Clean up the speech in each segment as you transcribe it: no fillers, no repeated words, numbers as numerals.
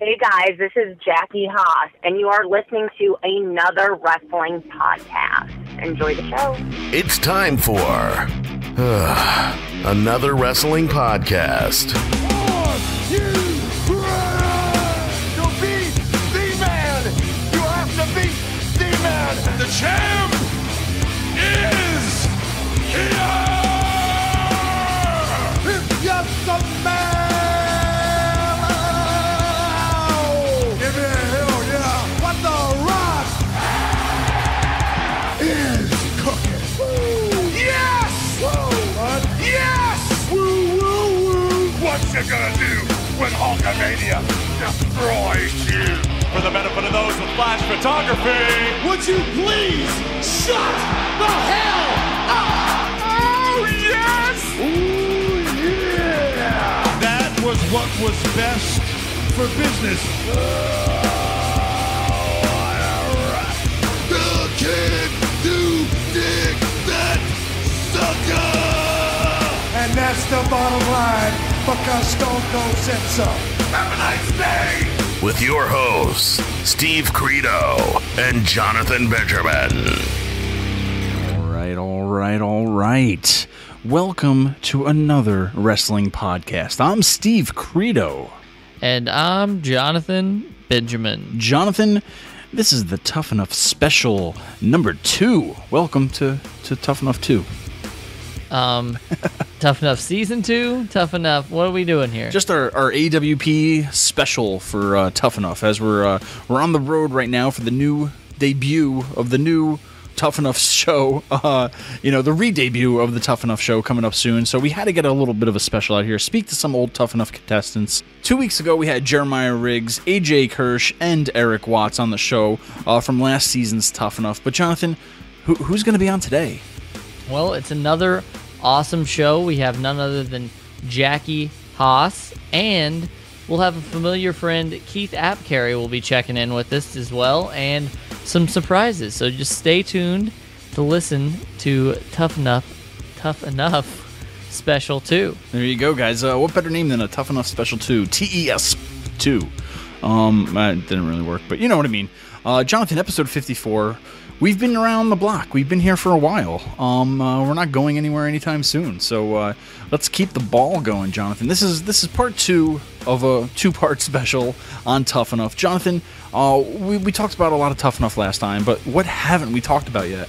Hey guys, this is Jackie Haas, and you are listening to another wrestling podcast. Enjoy the show. It's time for another wrestling podcast. Are you ready to beat the man? You have to beat the man. The champ is here. If you're the man. Give me a hell yeah. What the rock is cooking. Woo. Yes. Woo. What? Yes. Woo, woo, woo. What you gonna do when Hulkamania destroys you? For the benefit of those with flash photography, would you please shut the hell up? Oh, yes! Ooh, yeah! That was what was best for business. The kid to dig that sucker! And that's the bottom line, because Stone Cold said so. Have a nice day! With your hosts, Steve Credo and Jonathan Benjamin. All right. Welcome to another wrestling podcast. I'm Steve Credo. And I'm Jonathan Benjamin. Jonathan, this is the Tough Enough Special number 2. Welcome to Tough Enough 2. Tough Enough Season 2? Tough Enough, what are we doing here? Just our AWP special for Tough Enough, as we're on the road right now for the new debut of the new Tough Enough show, the re-debut of the Tough Enough show coming up soon, so we had to get a little bit of a special out here, speak to some old Tough Enough contestants. 2 weeks ago, we had Jeremiah Riggs, AJ Kirsch, and Eric Watts on the show from last season's Tough Enough. But Jonathan, who's going to be on today? Well, it's another awesome show. We have none other than Jackie Haas, and we'll have a familiar friend, Keith Apicary, will be checking in with us as well, and some surprises. So just stay tuned to listen to Tough Enough Special 2. There you go, guys. What better name than a Tough Enough Special 2? TES 2. That didn't really work, but you know what I mean. Jonathan, episode 54. We've been around the block. We've been here for a while. We're not going anywhere anytime soon. So let's keep the ball going, Jonathan. This is part 2 of a 2-part special on Tough Enough. Jonathan, we talked about a lot of Tough Enough last time, but what haven't we talked about yet?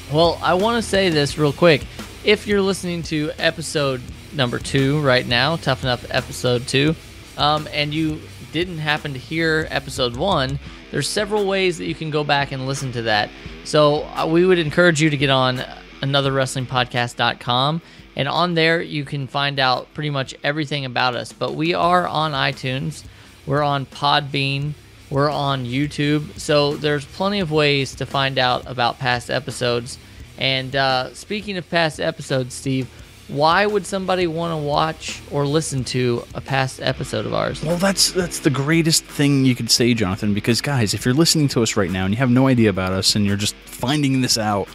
Well, I want to say this real quick. If you're listening to episode number 2 right now, Tough Enough episode 2, and you didn't happen to hear episode 1, there's several ways that you can go back and listen to that. So we would encourage you to get on anotherwrestlingpodcast.com, and on there you can find out pretty much everything about us. But we are on iTunes, we're on Podbean, we're on YouTube, so there's plenty of ways to find out about past episodes. And speaking of past episodes, Steve, why would somebody want to watch or listen to a past episode of ours? Well, that's the greatest thing you could say, Jonathan, because, guys, if you're listening to us right now and you have no idea about us and you're just finding this out,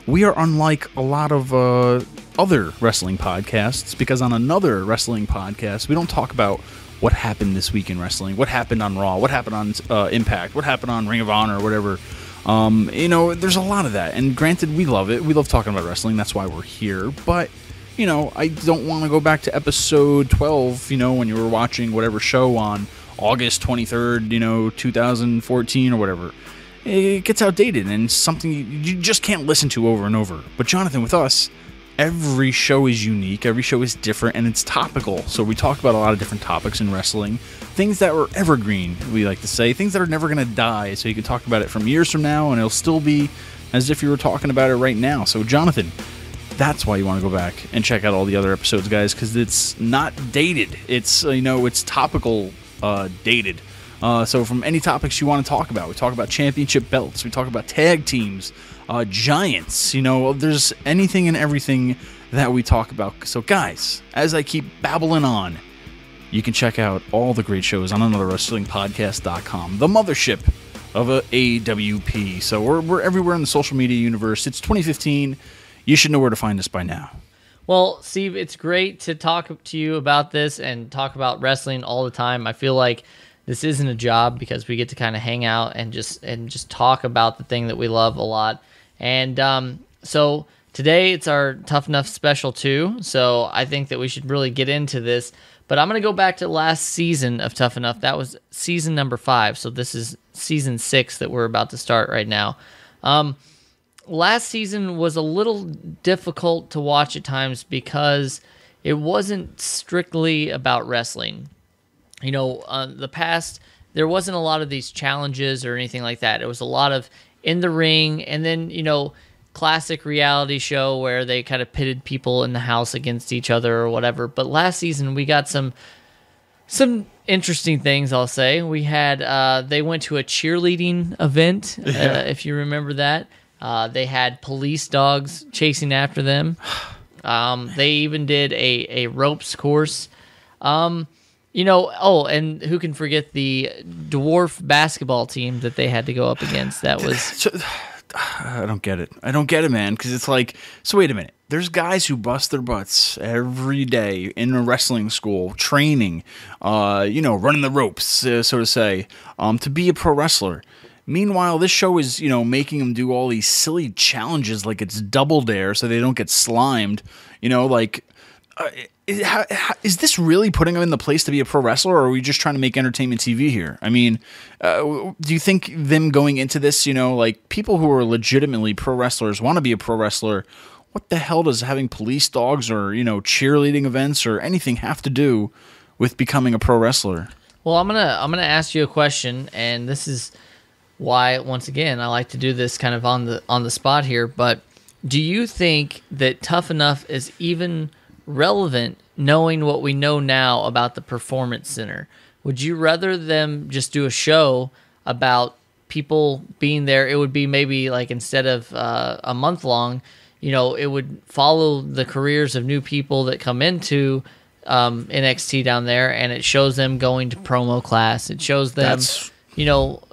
we are unlike a lot of other wrestling podcasts, because on another wrestling podcast, we don't talk about what happened this week in wrestling, what happened on Raw, what happened on Impact, what happened on Ring of Honor, or whatever. There's a lot of that, and granted, we love it. We love talking about wrestling. That's why we're here. But, I don't want to go back to episode 12, when you were watching whatever show on August 23rd, 2014 or whatever. It gets outdated, and it's something you just can't listen to over and over. But, Jonathan, with us, every show is unique, every show is different, and it's topical. So we talk about a lot of different topics in wrestling. Things that were evergreen, we like to say. Things that are never going to die, so you can talk about it from years from now, and it'll still be as if you were talking about it right now. So, Jonathan, that's why you want to go back and check out all the other episodes, guys, because it's not dated. It's, it's topical dated. So from any topics you want to talk about, we talk about championship belts, we talk about tag teams, giants, there's anything and everything that we talk about. So, guys, as I keep babbling on, you can check out all the great shows on anotherwrestlingpodcast.com, the mothership of AWP. So we're everywhere in the social media universe. It's 2015. You should know where to find us by now. Well, Steve, it's great to talk to you about this and talk about wrestling all the time. I feel like this isn't a job, because we get to kind of hang out and just talk about the thing that we love a lot. And so today it's our Tough Enough special too. So I think that we should really get into this. But I'm going to go back to last season of Tough Enough. That was season number 5. So this is season 6 that we're about to start right now. Last season was a little difficult to watch at times because it wasn't strictly about wrestling. The past, there wasn't a lot of these challenges or anything like that. It was a lot of in the ring, and then, classic reality show where they kind of pitted people in the house against each other or whatever. But last season we got some interesting things, I'll say. We had they went to a cheerleading event, if you remember that. They had police dogs chasing after them. They even did a ropes course. And who can forget the dwarf basketball team that they had to go up against? That was... I don't get it, man, because it's like, so wait a minute. There's guys who bust their butts every day in a wrestling school, training, running the ropes, so to say, to be a pro wrestler. Meanwhile, this show is, making them do all these silly challenges like it's Double Dare so they don't get slimed. Is this really putting them in the place to be a pro wrestler, or are we just trying to make entertainment TV here? I mean, do you think them going into this, people who are legitimately pro wrestlers want to be a pro wrestler? What the hell does having police dogs or, cheerleading events or anything have to do with becoming a pro wrestler? Well, I'm gonna ask you a question, and this is why, once again, I like to do this kind of on the spot here. But do you think that Tough Enough is even relevant, knowing what we know now about the Performance Center? Would you rather them just do a show about people being there? It would be maybe like, instead of a month long, it would follow the careers of new people that come into NXT down there, and it shows them going to promo class. It shows them,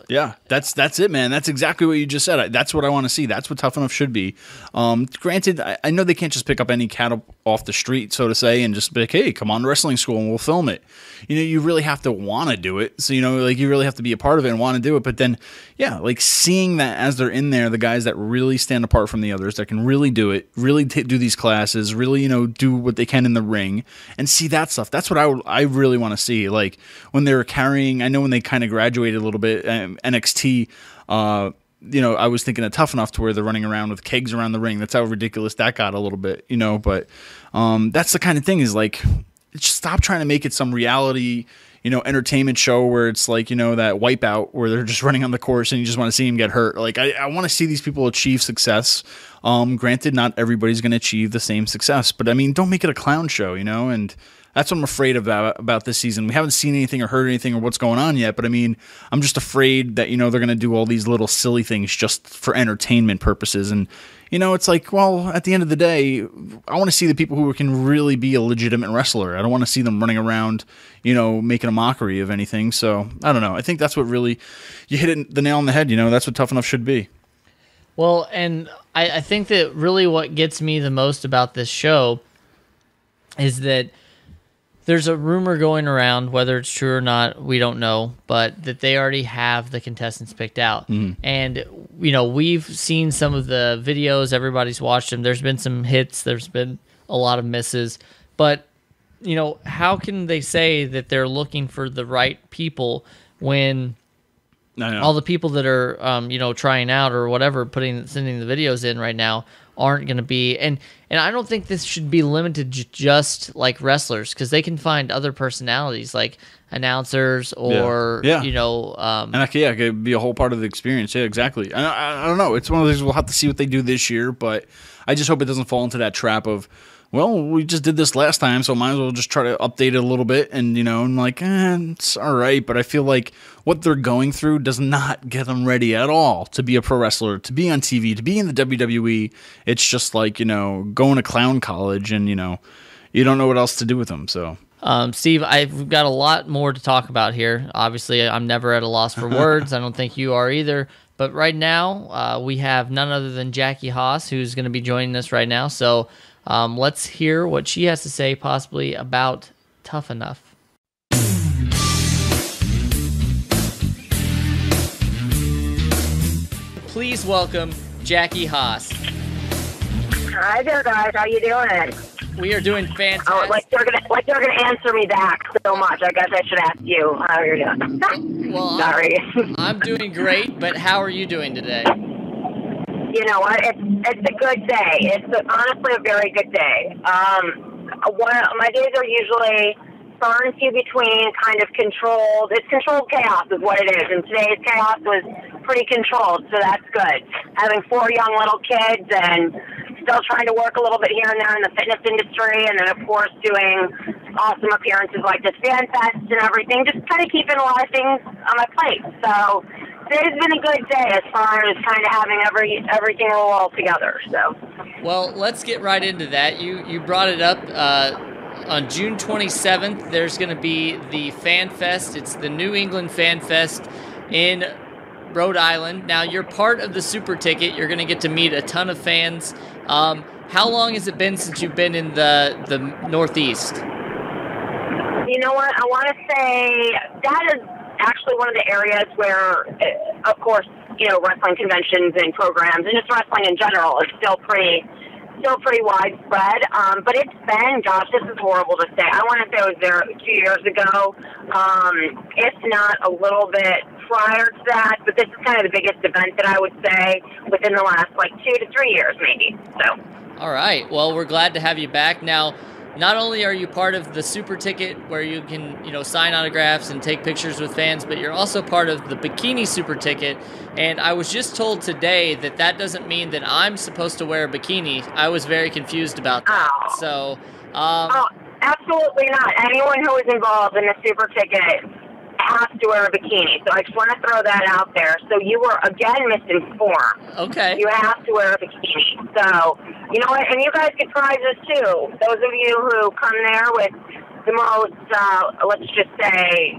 Yeah, that's it, man. That's exactly what you just said. That's what I want to see. That's what Tough Enough should be. Granted, I know they can't just pick up any cat off the street, so to say, and just be like, hey, come on to wrestling school and we'll film it. You really have to want to do it. So, you really have to be a part of it and want to do it. But then, seeing that as they're in there, the guys that really stand apart from the others, that can really do it, really do these classes, really, do what they can in the ring, and see that stuff. That's what I really want to see. Like, when they were carrying, I know when they kind of graduated a little bit, NXT, I was thinking of Tough Enough to where they're running around with kegs around the ring. That's how ridiculous that got a little bit, but that's the kind of thing is like, just stop trying to make it some reality, entertainment show where it's like, that Wipeout where they're just running on the course and you just want to see them get hurt. Like, I want to see these people achieve success. Granted, not everybody's going to achieve the same success, but I mean, don't make it a clown show, and that's what I'm afraid about this season. We haven't seen anything or heard anything or what's going on yet, but I mean, I'm just afraid that, they're going to do all these little silly things just for entertainment purposes. And, it's like, well, at the end of the day, I want to see the people who can really be a legitimate wrestler. I don't want to see them running around, making a mockery of anything. So, I don't know. I think that's what really, you hit the nail on the head, that's what Tough Enough should be. Well, and I think that really what gets me the most about this show is that there's a rumor going around, whether it's true or not, we don't know, but that they already have the contestants picked out. Mm-hmm. And, we've seen some of the videos. Everybody's watched them. There's been some hits. There's been a lot of misses. But, how can they say that they're looking for the right people when all the people that are, trying out or whatever, sending the videos in right now aren't going to be, and I don't think this should be limited to just like wrestlers, because they can find other personalities like announcers or and it could be a whole part of the experience. Yeah, exactly. I don't know. It's one of those, we'll have to see what they do this year, but I just hope it doesn't fall into that trap of, well, we just did this last time, so might as well just try to update it a little bit. And, I'm like, it's all right. But I feel like what they're going through does not get them ready at all to be a pro wrestler, to be on TV, to be in the WWE. It's just like, going to clown college and, you don't know what else to do with them. So, Steve, I've got a lot more to talk about here. Obviously, I'm never at a loss for words. I don't think you are either. But right now, we have none other than Jackie Haas, who's going to be joining us right now. So, let's hear what she has to say possibly about Tough Enough. please welcome Jackie Haas. Hi there, guys. How you doing? We are doing fantastic. Oh, like they're gonna answer me back so much. I guess I should ask you how you're doing. Well, Sorry. I'm doing great, but how are you doing today? You know what? It's a good day. It's honestly a very good day. My days are usually far and few between, kind of controlled. It's controlled chaos is what it is, and today's chaos was pretty controlled, so that's good. Having 4 young little kids and still trying to work a little bit here and there in the fitness industry, and then, of course, doing awesome appearances like this Fan Fest and everything, just kind of keeping a lot of things on my plate. So today's been a good day as far as kind of having everything roll all together. So, well, let's get right into that. You brought it up. On June 27th, there's going to be the Fan Fest. It's the New England Fan Fest in Rhode Island. Now, you're part of the Super Ticket. You're going to get to meet a ton of fans. How long has it been since you've been in the Northeast? You know what? I want to say that is actually one of the areas where, of course, wrestling conventions and programs and just wrestling in general is still pretty widespread. But it's been, gosh, this is horrible to say. I want to say I was there 2 years ago, if not a little bit prior to that. But this is kind of the biggest event that I would say within the last 2 to 3 years, maybe. So. All right. Well, we're glad to have you back. Now, not only are you part of the Super Ticket where you can, sign autographs and take pictures with fans, but you're also part of the Bikini Super Ticket. And I was just told today that doesn't mean that I'm supposed to wear a bikini. I was very confused about that. Oh. So, absolutely not. Anyone who is involved in the Super Ticket has to wear a bikini. So I just want to throw that out there. So you were, again, misinformed. Okay. You have to wear a bikini. So, you know what? And you guys get prizes, too. Those of you who come there with the most, let's just say,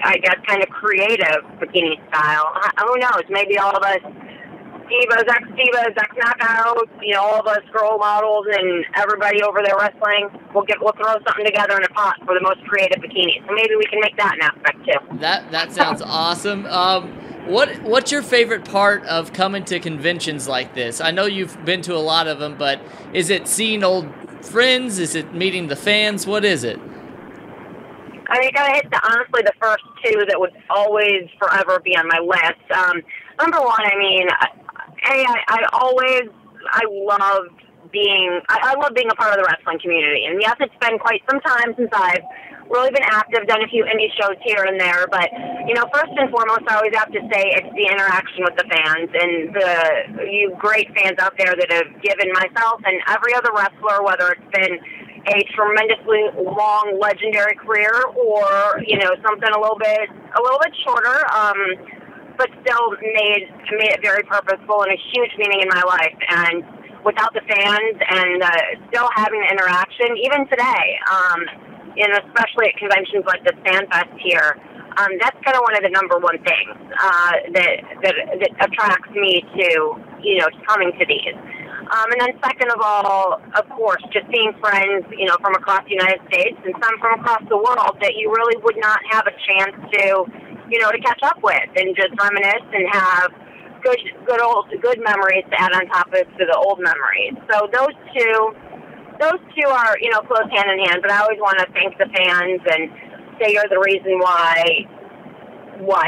I guess, kind of creative bikini style. Who knows? Maybe all of us divas, ex-divas, ex-knockouts, all of us girl models and everybody over there wrestling, we'll throw something together in a pot for the most creative bikini. So maybe we can make that an aspect, too. That sounds awesome. What's your favorite part of coming to conventions like this? I know you've been to a lot of them, but is it seeing old friends? Is it meeting the fans? What is it? I mean, I hit honestly the first 2 that would always forever be on my list. Number one, I mean, I love being a part of the wrestling community. And yes, it's been quite some time since I've really been active, done a few indie shows here and there. But, first and foremost, I always have to say it's the interaction with the fans and you great fans out there that have given myself and every other wrestler, whether it's been a tremendously long, legendary career or, something a little bit shorter, but still made it very purposeful and a huge meaning in my life. And without the fans and still having the interaction, even today, especially at conventions like the Fan Fest here, that's kind of one of the number one things that attracts me to coming to these. And then second of all, of course, just seeing friends, from across the United States and some from across the world that you really would not have a chance to catch up with and just reminisce and have good memories to add on top of to the old memories. So those two are, close hand in hand, but I always want to thank the fans and say you're the reason why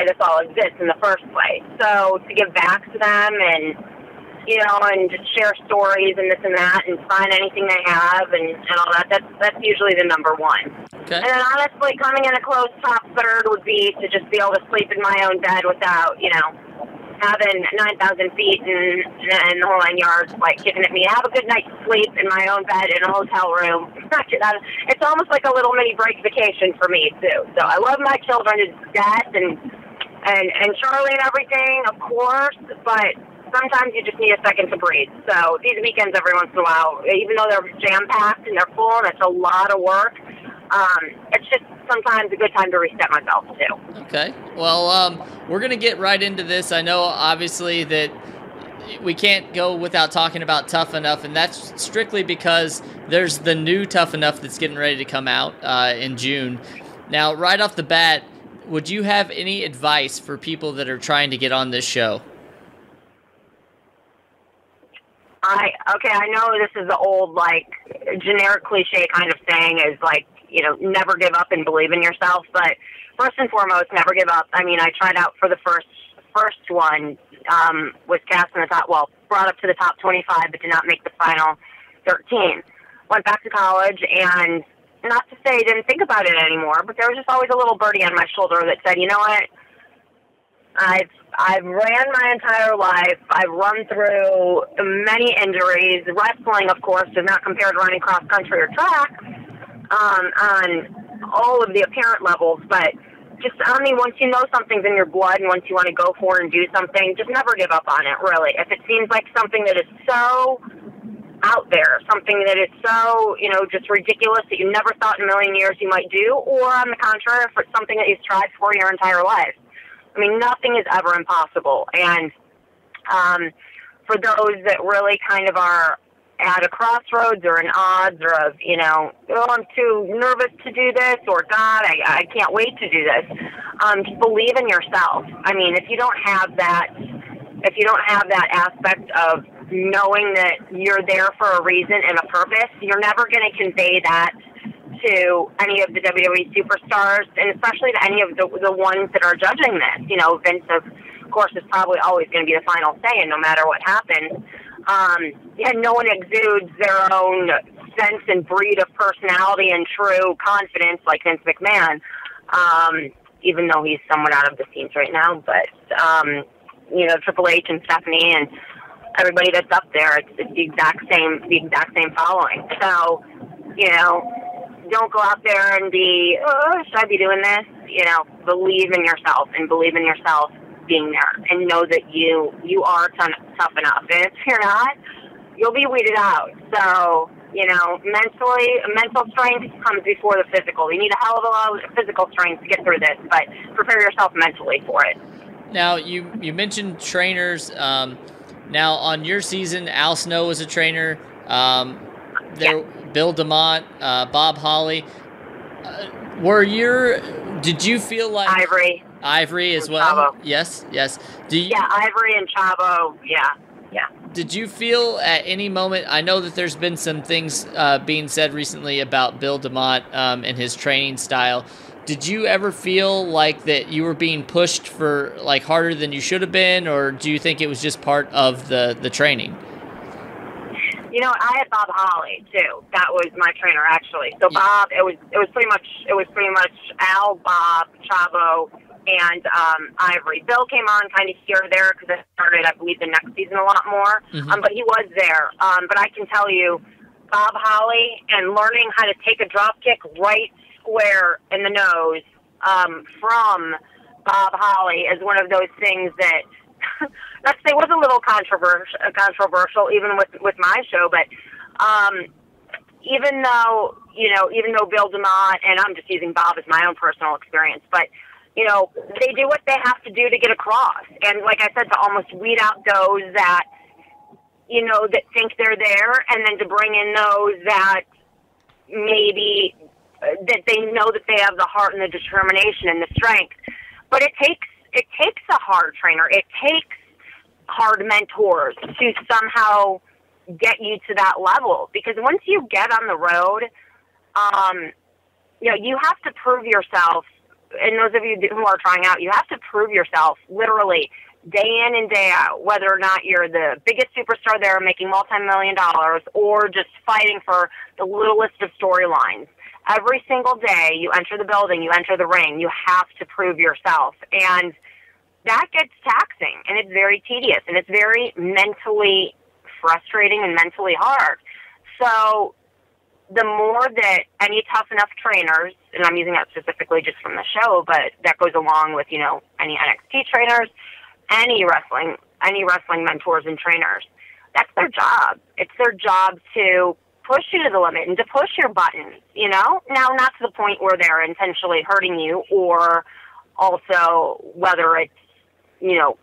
this all exists in the first place. So to give back to them and and just share stories and this and that and sign anything they have and all that. That's usually the number one. Okay. And then honestly, coming in a close top third would be to just be able to sleep in my own bed without, having 9,000 feet and the whole 9 yards, kicking at me. Have a good night's sleep in my own bed in a hotel room. It's almost like a little mini break vacation for me, too. So I love my children to death and Charlie and everything, of course, but sometimes you just need a second to breathe. So these weekends, every once in a while, even though they're jam-packed and they're full and it's a lot of work, it's just sometimes a good time to reset myself, too. Okay. Well, we're going to get right into this. I know, obviously, that we can't go without talking about Tough Enough, and that's strictly because there's the new Tough Enough that's getting ready to come out in June. Now, right off the bat, would you have any advice for people that are trying to get on this show? I know this is the old, like, generic cliche kind of saying is, like, you know, never give up and believe in yourself. But first and foremost, never give up. I mean, I tried out for the first one, was cast in the top, well, brought up to the top 25, but did not make the final 13. Went back to college, and not to say I didn't think about it anymore, but there was just always a little birdie on my shoulder that said, you know what, I've ran my entire life. I've run through many injuries. Wrestling, of course, does not compare to running cross country or track on all of the apparent levels. But just, I mean, once you know something's in your blood and once you want to go for it and do something, just never give up on it, really. If it seems like something that is so out there, something that is so, you know, just ridiculous that you never thought in a million years you might do, or on the contrary, if it's something that you've strived for your entire life. I mean, nothing is ever impossible. And for those that really kind of are at a crossroads or an odds or of, you know, oh, I'm too nervous to do this, or God, I can't wait to do this, just believe in yourself. I mean, if you don't have that aspect of knowing that you're there for a reason and a purpose, you're never going to convey that to any of the WWE superstars, and especially to any of the ones that are judging this. You know, Vince, of course, is probably always going to be the final say, and no matter what happens. And no one exudes their own sense and breed of personality and true confidence like Vince McMahon, even though he's somewhat out of the scenes right now. But, you know, Triple H and Stephanie and everybody that's up there, it's the exact same following. So, you know, don't go out there and be, oh, should I be doing this? You know, believe in yourself and believe in yourself being there, and know that you are tough enough. And if you're not, you'll be weeded out. So, you know, mental strength comes before the physical. You need a hell of a lot of physical strength to get through this, but prepare yourself mentally for it. Now, you mentioned trainers. Now, on your season, Al Snow was a trainer. Bill DeMott, Bob Holly. Did you feel like Ivory as well? Chavo. Yes. Ivory and Chavo. Yeah. Did you feel at any moment? I know that there's been some things being said recently about Bill DeMott and his training style. Did you ever feel like that you were being pushed for like harder than you should have been, or do you think it was just part of the training? You know, I had Bob Holly too. That was my trainer, actually. So Bob, it was pretty much Al, Bob, Chavo, and Ivory. Bill came on kind of here or there because I started, I believe, the next season a lot more. Mm-hmm. But he was there. But I can tell you, Bob Holly and learning how to take a drop kick right square in the nose from Bob Holly is one of those things that. Not to say it was a little controversial, even with my show, but even though Bill DeMott, and I'm just using Bob as my own personal experience, but you know, they do what they have to do to get across, and like I said, to almost weed out those that you know that think they're there, and then to bring in those that maybe that they know that they have the heart and the determination and the strength, but it takes a hard trainer. It takes hard mentors to somehow get you to that level. Because once you get on the road, you know, you have to prove yourself. And those of you who are trying out, you have to prove yourself literally day in and day out, whether or not you're the biggest superstar there making multi-million dollars or just fighting for the littlest of storylines. Every single day you enter the building, you enter the ring, you have to prove yourself. And that gets taxing, and it's very tedious, and it's very mentally frustrating and mentally hard. So the more that any tough enough trainers, and I'm using that specifically just from the show, but that goes along with, you know, any NXT trainers, any wrestling mentors and trainers, that's their job. It's their job to push you to the limit and to push your buttons, you know? Now, not to the point where they're intentionally hurting you, or also whether it's, you know,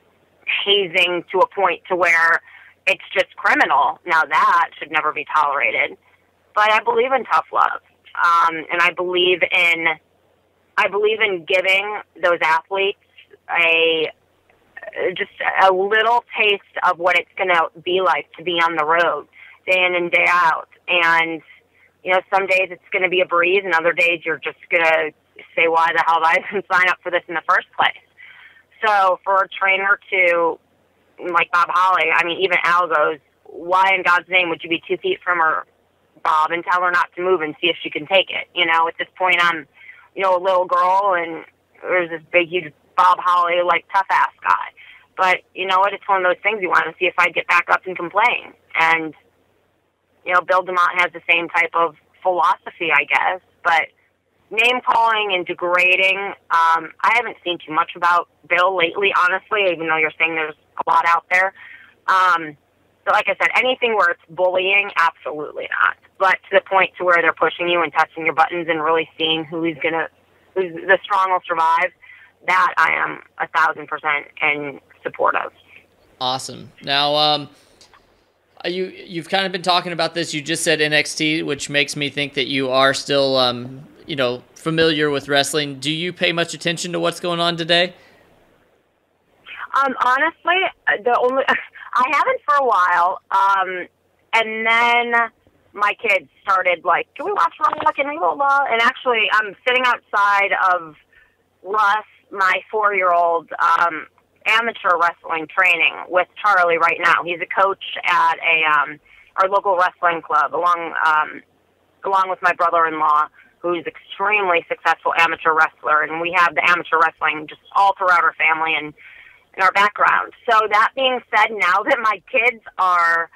hazing to a point to where it's just criminal. Now that should never be tolerated. But I believe in tough love. And I believe in giving those athletes just a little taste of what it's going to be like to be on the road day in and day out. And, some days it's going to be a breeze, and other days you're just going to say, why the hell did I even sign up for this in the first place? So for a trainer to, like Bob Holly, I mean, even Al goes, why in God's name would you be 2 feet from her, Bob, and tell her not to move and see if she can take it? At this point I'm, a little girl, and there's this big, huge Bob Holly, like, tough-ass guy. But you know what? It's one of those things you want to see if I'd get back up and complain. And, Bill DeMott has the same type of philosophy, I guess. But name-calling and degrading, I haven't seen too much about Bill lately, honestly, even though you're saying there's a lot out there. But like I said, anything where it's bullying, absolutely not. But to the point to where they're pushing you and touching your buttons and really seeing who's the strong will survive, that I am 1,000% in support of. Awesome. Now, you've kind of been talking about this. You just said NXT, which makes me think that you are still, familiar with wrestling. Do you pay much attention to what's going on today? Honestly, I haven't for a while. And then my kids started like, can we watch Raw? Can we blah? And actually, I'm sitting outside of Russ, my 4-year-old, amateur wrestling training with Charlie right now. He's a coach at our local wrestling club, along with my brother-in-law, who's extremely successful amateur wrestler, and we have the amateur wrestling just all throughout our family and in our background. So that being said, now that my kids are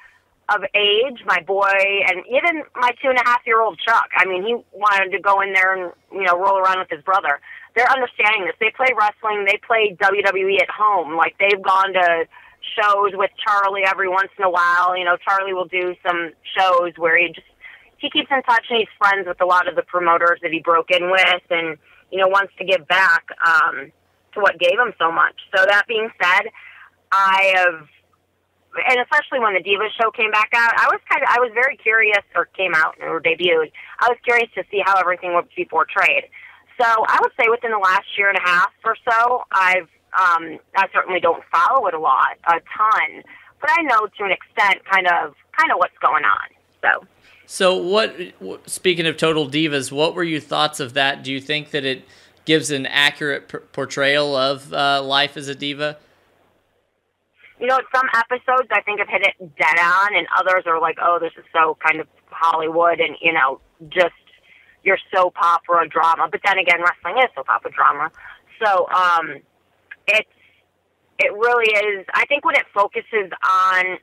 of age, my boy, and even my 2.5-year-old Chuck, I mean, he wanted to go in there and, roll around with his brother. They're understanding this. They play wrestling. They play WWE at home. Like, they've gone to shows with Charlie every once in a while. Charlie will do some shows where he keeps in touch, and he's friends with a lot of the promoters that he broke in with, and, wants to give back to what gave him so much. So that being said, and especially when the Divas show came back out, I was very curious, or came out or debuted. I was curious to see how everything would be portrayed. So I would say within the last year and a half or so, I certainly don't follow it a ton, but I know to an extent kind of what's going on. So what? Speaking of Total Divas, what were your thoughts of that? Do you think that it gives an accurate portrayal of life as a diva? Some episodes I think have hit it dead on, and others are like, oh, this is so kind of Hollywood, and just your soap opera drama. But then again, wrestling is soap opera drama. So it really is. I think when it focuses on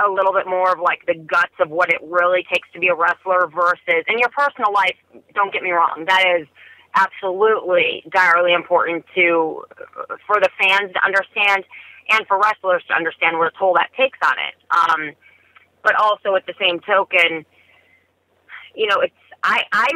a little bit more of like the guts of what it really takes to be a wrestler versus, and your personal life, don't get me wrong, that is absolutely direly important for the fans to understand and for wrestlers to understand what a toll that takes on it. But also at the same token, I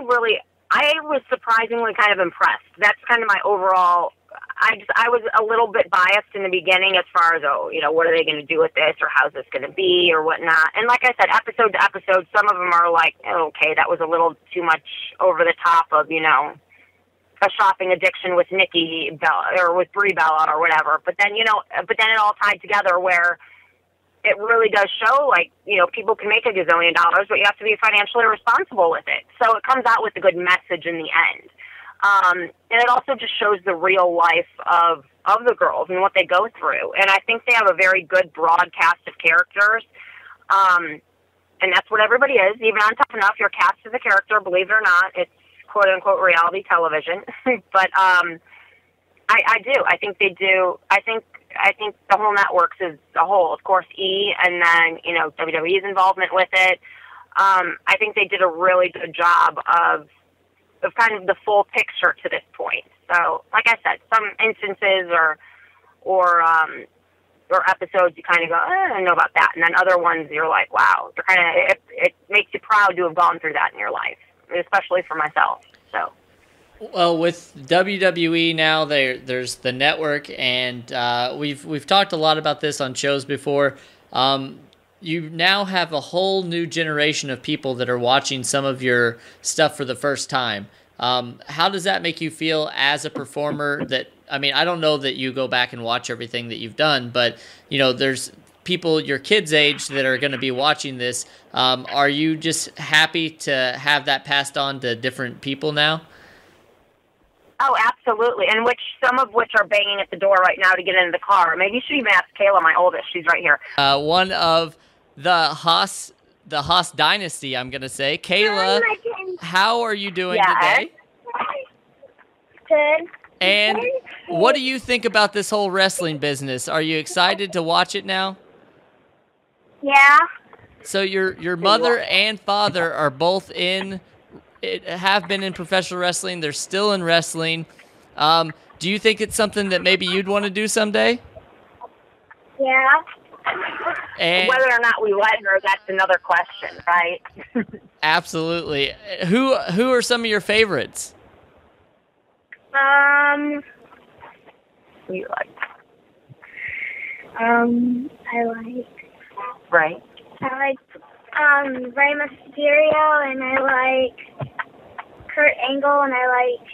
was surprisingly kind of impressed. That's kind of my overall. I was a little bit biased in the beginning as far as, what are they going to do with this, or how's this going to be, or whatnot. And like I said, episode to episode, some of them are like, okay, that was a little too much over the top of, a shopping addiction with Nikki Bella or with Brie Bella or whatever. But then, it all tied together where it really does show, like, people can make $1 gazillion, but you have to be financially responsible with it. So it comes out with a good message in the end. And it also just shows the real life of the girls and what they go through. And I think they have a very good broad cast of characters. And that's what everybody is. Even on Tough Enough, you're cast as a character, believe it or not. It's quote-unquote reality television. But I do. I think they do. I think the whole networks as a whole, of course, E, and then, WWE's involvement with it. I think they did a really good job of kind of the full picture to this point. So, like I said, some instances or episodes you kind of go, I don't know about that, and then other ones you're like, wow, they're kind of it makes you proud to have gone through that in your life, especially for myself. So. Well, with WWE now, there's the network, and we've talked a lot about this on shows before. You now have a whole new generation of people that are watching some of your stuff for the first time. How does that make you feel as a performer that I mean, I don't know that you go back and watch everything that you've done, but, you know, there's people your kids' age that are going to be watching this. Are you just happy to have that passed on to different people now? Oh, absolutely, and some of which are banging at the door right now to get into the car. Maybe you should even ask Kayla, my oldest. She's right here. One of the Haas dynasty, I'm going to say. Kayla, how are you doing today? Good. And what do you think about this whole wrestling business? Are you excited to watch it now? Yeah. So your mother and father are both have been in professional wrestling. They're still in wrestling. Do you think it's something that maybe you'd want to do someday? Yeah. And whether or not we let her, that's another question, right? Absolutely. Who are some of your favorites? Who you like? I like Right. Rey Mysterio, and I like Kurt Angle, and I like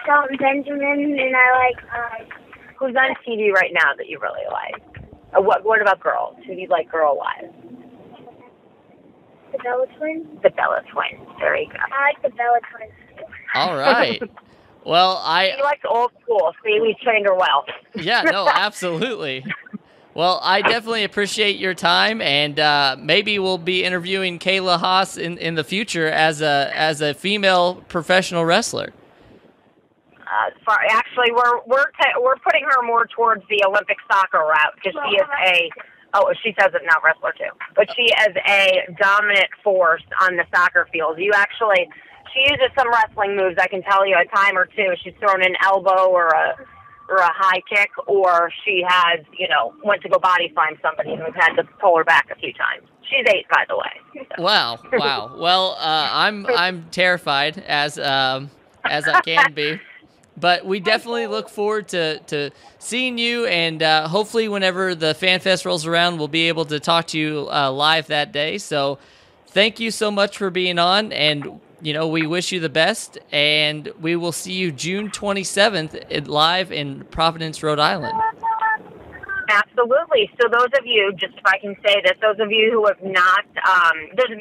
Shelton Benjamin, and I like Who's on TV right now that you really like? What about girls? Who do you like girl-wise? the Bella Twins. The Bella Twins. Very good. I like the Bella Twins. All right. Well, She likes old school. See, we trained her well. Yeah, no, absolutely. Well, I definitely appreciate your time, and maybe we'll be interviewing Kayla Haas in the future as a female professional wrestler. Actually, we're putting her more towards the Olympic soccer route because she is she says it now, wrestler too, but she is a dominant force on the soccer field. She uses some wrestling moves. I can tell you a time or two. She's thrown an elbow or a high kick, or she has, went to go body slam somebody and we've had to pull her back a few times. She's 8, by the way. So. Wow. Well, I'm terrified as I can be, but we definitely look forward to seeing you, and hopefully whenever the Fan Fest rolls around, we'll be able to talk to you live that day. So thank you so much for being on, and we wish you the best, and we will see you June 27th live in Providence, Rhode Island. Absolutely. So those of you, just if I can say this, those of you who have not, there's a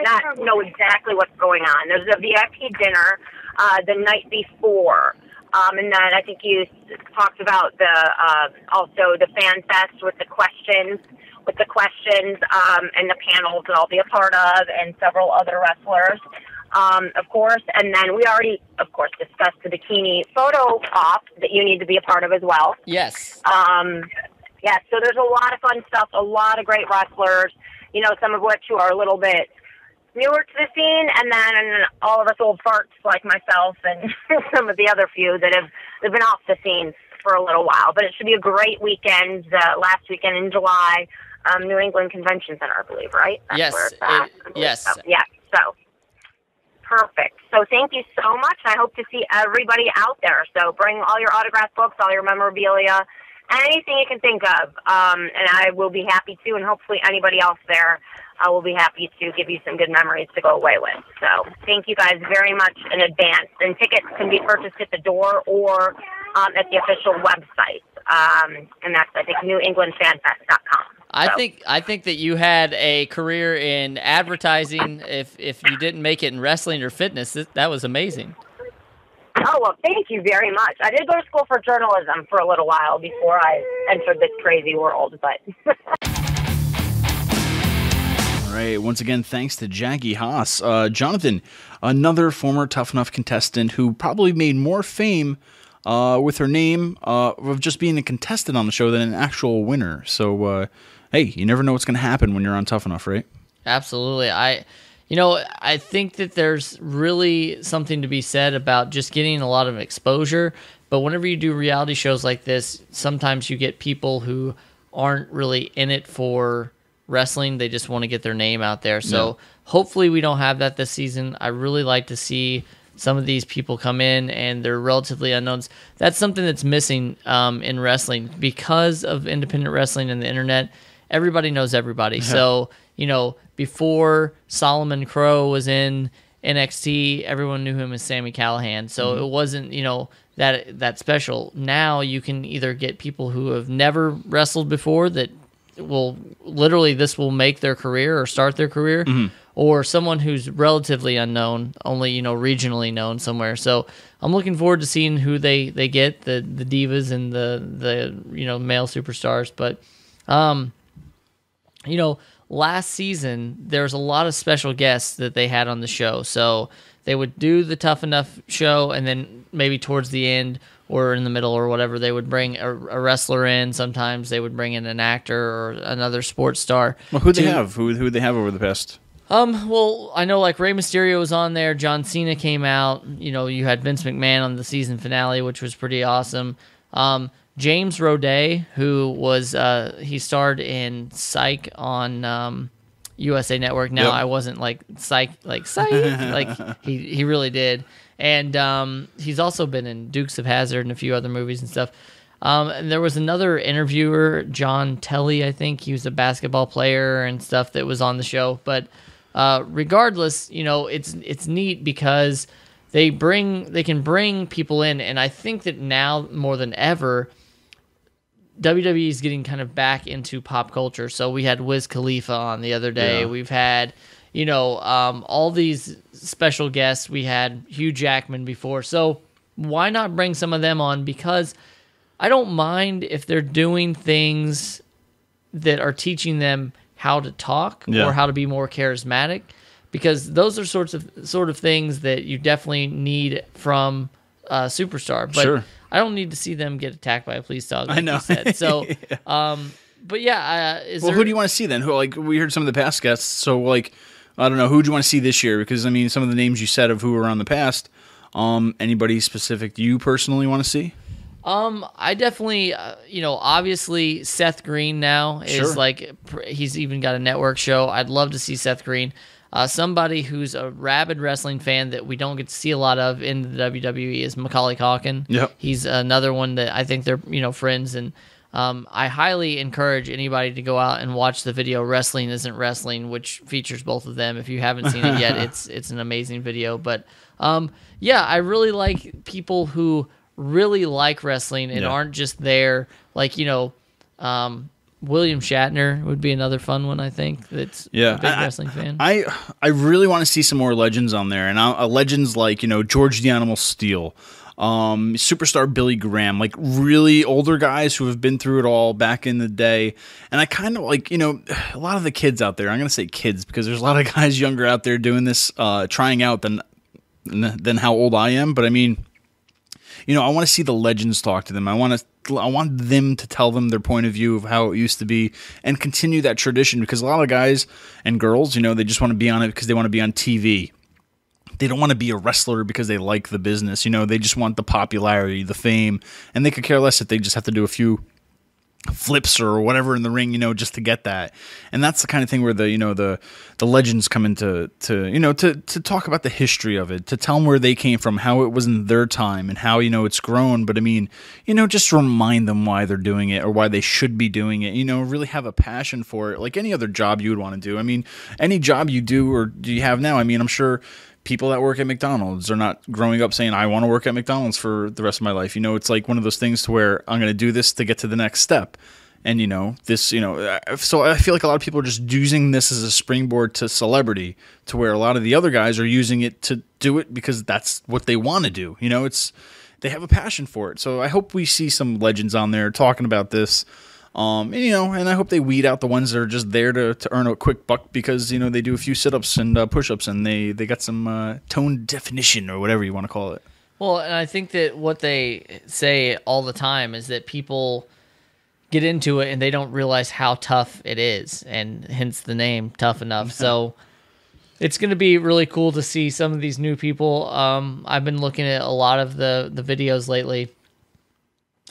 not know exactly what's going on. There's a VIP dinner the night before, and then I think you talked about also the Fan Fest with the questions. And the panels that I'll be a part of, and several other wrestlers, of course. And then we already, of course, discussed the bikini photo op that you need to be a part of as well. Yes. Yes, so there's a lot of fun stuff, a lot of great wrestlers, some of which who are a little bit newer to the scene, and then all of us old farts like myself and some of the other few that have been off the scene for a little while. But it should be a great weekend, last weekend in July. New England Convention Center, I believe, right? That's yes. Where it's at. Yes. So, yeah. So perfect. So thank you so much. I hope to see everybody out there. So bring all your autograph books, all your memorabilia, anything you can think of, and I will be happy to. And hopefully anybody else there will be happy to give you some good memories to go away with. So thank you guys very much in advance. And tickets can be purchased at the door or at the official website, and that's I think NewEnglandFanFest.com. I think that you had a career in advertising. If you didn't make it in wrestling or fitness, that was amazing. Oh, well, thank you very much. I did go to school for journalism for a little while before I entered this crazy world, but... All right, once again, thanks to Jackie Haas. Jonathan, another former Tough Enough contestant who probably made more fame with her name of just being a contestant on the show than an actual winner. So, hey, you never know what's going to happen when you're on Tough Enough, right? Absolutely. I think that there's really something to be said about just getting a lot of exposure. But whenever you do reality shows like this, sometimes you get people who aren't really in it for wrestling. They just want to get their name out there. So hopefully we don't have that this season. I really like to see some of these people come in and they're relatively unknowns. That's something that's missing in wrestling because of independent wrestling and the internet. Everybody knows everybody. So, before Solomon Crow was in NXT, everyone knew him as Sami Callihan. So it wasn't, that special. Now you can either get people who have never wrestled before that will literally this will make their career or start their career, or someone who's relatively unknown, only regionally known somewhere. So I'm looking forward to seeing who they get, the divas and the male superstars. But last season there's a lot of special guests that they had on the show. So they would do the Tough Enough show, and then maybe towards the end or in the middle or whatever, they would bring a wrestler in. Sometimes they would bring in an actor or another sports star. Well, who'd they have? Who'd they have over the past? Well, I know like Rey Mysterio was on there. John Cena came out. You had Vince McMahon on the season finale, which was pretty awesome. James Roday, who was he starred in Psych on USA Network. Now I wasn't like Psych, like he really did. And he's also been in Dukes of Hazzard and a few other movies and stuff. And there was another interviewer, John Telly, I think. He was a basketball player and stuff that was on the show. But regardless, it's neat because they can bring people in. And I think that now more than ever, WWE is getting kind of back into pop culture. So we had Wiz Khalifa on the other day. Yeah. We've had, all these special guests. We had Hugh Jackman before. So why not bring some of them on? Because I don't mind if they're doing things that are teaching them how to talk or how to be more charismatic, because those are sort of things that you definitely need from a superstar. But sure. I don't need to see them get attacked by a police dog, like I know. You said. So, but yeah, who do you want to see then? Who, like, we heard some of the past guests, so like, I don't know, who do you want to see this year? Because I mean, some of the names you said of who were on the past. Anybody specific you personally want to see? I definitely, obviously Seth Green now is like, he's even got a network show. I'd love to see Seth Green. Somebody who's a rabid wrestling fan that we don't get to see a lot of in the WWE is Macaulay Culkin. Yep. He's another one that I think they're, friends. And I highly encourage anybody to go out and watch the video Wrestling Isn't Wrestling, which features both of them. If you haven't seen it yet, it's an amazing video. But I really like people who really like wrestling and aren't just there, like, William Shatner would be another fun one, I think. That's a big wrestling fan. I really want to see some more legends on there, and legends like George the Animal Steele, superstar Billy Graham, like really older guys who have been through it all back in the day. And I kind of like a lot of the kids out there. I'm gonna say kids because there's a lot of guys younger out there doing this, trying out than how old I am. But I mean, I want to see the legends talk to them. I want them to tell them their point of view of how it used to be and continue that tradition, because a lot of guys and girls, they just want to be on it because they want to be on TV. They don't want to be a wrestler because they like the business. They just want the popularity, the fame, and they could care less if they just have to do a few flips or whatever in the ring, just to get that. And that's the kind of thing where the legends come in to talk about the history of it, to tell them where they came from, how it was in their time, and how it's grown. But I mean, just remind them why they're doing it or why they should be doing it. Really have a passion for it, like any other job you would want to do. I mean, any job you do or do you have now, I mean, I'm sure people that work at McDonald's are not growing up saying, I want to work at McDonald's for the rest of my life. It's like one of those things to where I'm going to do this to get to the next step. And, so I feel like a lot of people are just using this as a springboard to celebrity, to where a lot of the other guys are using it to do it because that's what they want to do. They have a passion for it. So I hope we see some legends on there talking about this. And I hope they weed out the ones that are just there to earn a quick buck because, they do a few sit-ups and push-ups and they got some tone definition or whatever you want to call it. Well, and I think that what they say all the time is that people get into it and they don't realize how tough it is, and hence the name Tough Enough. So it's going to be really cool to see some of these new people. I've been looking at a lot of the videos lately.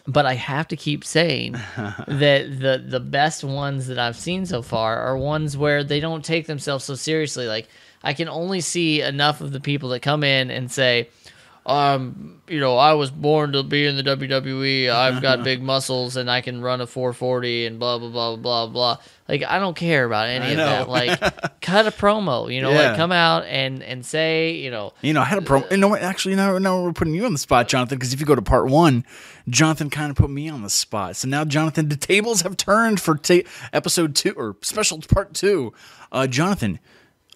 But I have to keep saying that the best ones that I've seen so far are ones where they don't take themselves so seriously. Like, I can only see enough of the people that come in and say, I was born to be in the WWE. I've got big muscles and I can run a 440 and blah, blah, blah, blah, blah. Like, I don't care about any of that. Like, cut a promo, like come out and say, I had a promo. You know what? Actually, now we're putting you on the spot, Jonathan, because if you go to part 1, Jonathan kind of put me on the spot. So now, Jonathan, the tables have turned for episode 2 or special part 2. Jonathan,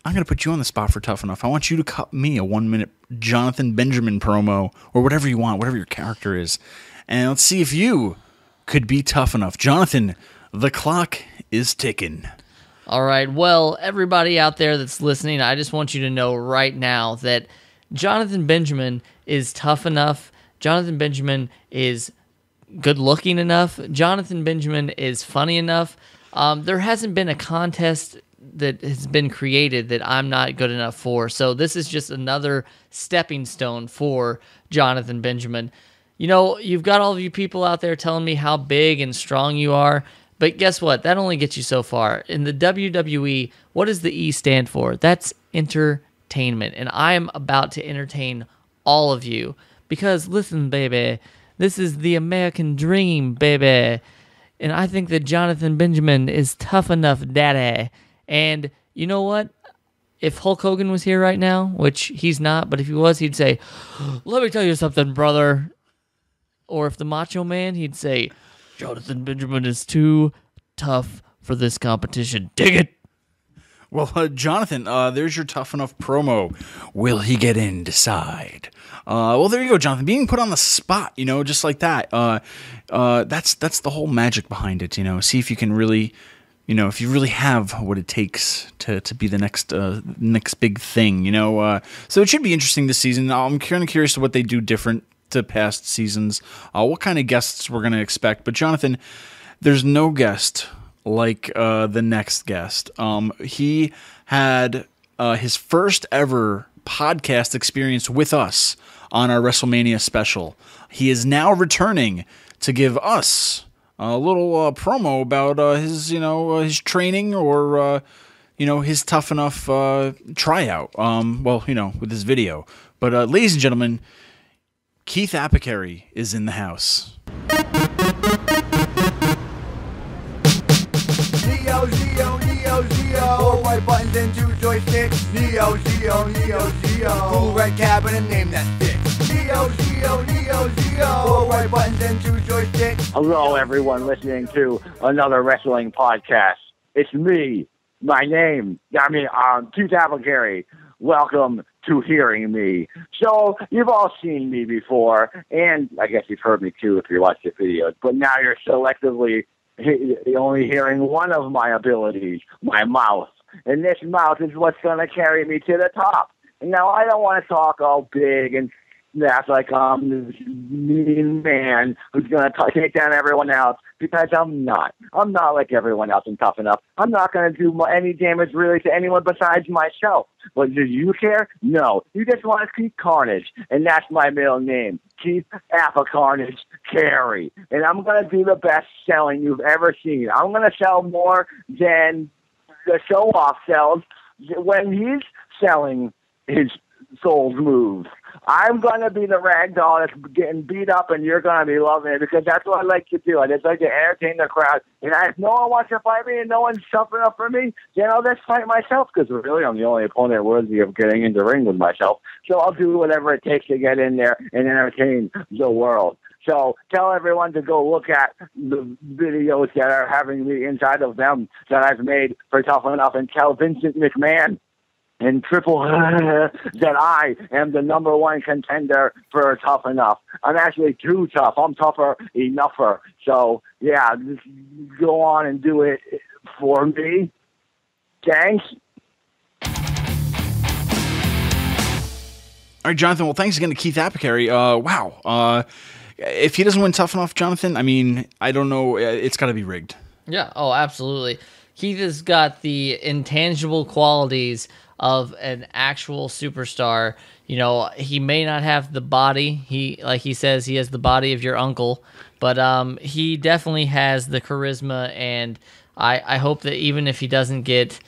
I'm going to put you on the spot for Tough Enough. I want you to cut me a 1-minute Jonathan Benjamin promo or whatever you want, whatever your character is. And let's see if you could be tough enough. Jonathan, the clock is ticking. All right. Well, everybody out there that's listening, I just want you to know right now that Jonathan Benjamin is tough enough. Jonathan Benjamin is good looking enough. Jonathan Benjamin is funny enough. There hasn't been a contest that has been created that I'm not good enough for. So this is just another stepping stone for Jonathan Benjamin. You've got all of you people out there telling me how big and strong you are, but guess what? That only gets you so far. In the WWE, what does the E stand for? That's entertainment. And I am about to entertain all of you because listen, baby, this is the American dream, baby. And I think that Jonathan Benjamin is tough enough, daddy. And you know what? If Hulk Hogan was here right now, which he's not, but if he was, he'd say, let me tell you something, brother. Or if the Macho Man, he'd say, Jonathan Benjamin is too tough for this competition. Dig it. Well, Jonathan, there's your tough enough promo. Will he get in? Decide. Well, there you go, Jonathan. Being put on the spot, just like that. That's the whole magic behind it, See if you can really... if you really have what it takes to be the next big thing, So it should be interesting this season. I'm kind of curious to what they do different to past seasons, what kind of guests we're going to expect. But Jonathan, there's no guest like the next guest. He had his first ever podcast experience with us on our WrestleMania special. He is now returning to give us a little promo about his training or his tough enough tryout. With his video. But ladies and gentlemen, Keith Apicary is in the house. Neo, 4 white buttons and 2 joysticks. Neo, cool red cab and a name that fits. Neo, 4 white buttons and 2 joysticks. Hello, everyone listening to another wrestling podcast. It's me, my name, Keith Apicary. Welcome to hearing me. So, you've all seen me before, and I guess you've heard me too if you watch the videos, but now you're selectively only hearing one of my abilities, my mouth. And this mouth is what's going to carry me to the top. And now, I don't want to talk all big and that's like this mean man who's going to take down everyone else, because I'm not. I'm not like everyone else and tough enough. I'm not going to do any damage really to anyone besides myself. But do you care? No. You just want to keep carnage, and that's my middle name, Keith Apicary Carey. And I'm going to do the best selling you've ever seen. I'm going to sell more than the show-off sells when he's selling his soul's moves. I'm going to be the rag doll that's getting beat up, and you're going to be loving it, because that's what I like to do. I just like to entertain the crowd. And if no one wants to fight me and no one's tough enough for me, then I'll just fight myself, because really I'm the only opponent worthy of getting in the ring with myself. So I'll do whatever it takes to get in there and entertain the world. So tell everyone to go look at the videos that are having me inside of them that I've made for Tough Enough, and tell Vincent McMahon and Triple that I am the number one contender for Tough Enough. I'm actually too tough. I'm tougher enougher. So, yeah, just go on and do it for me. Thanks. All right, Jonathan. Well, thanks again to Keith Apicary. Wow. If he doesn't win Tough Enough, Jonathan, I mean, I don't know. It's got to be rigged. Yeah. Oh, absolutely. Keith has got the intangible qualities of an actual superstar. You know, he may not have the body. Like he says, he has the body of your uncle, but he definitely has the charisma, and I hope that even if he doesn't get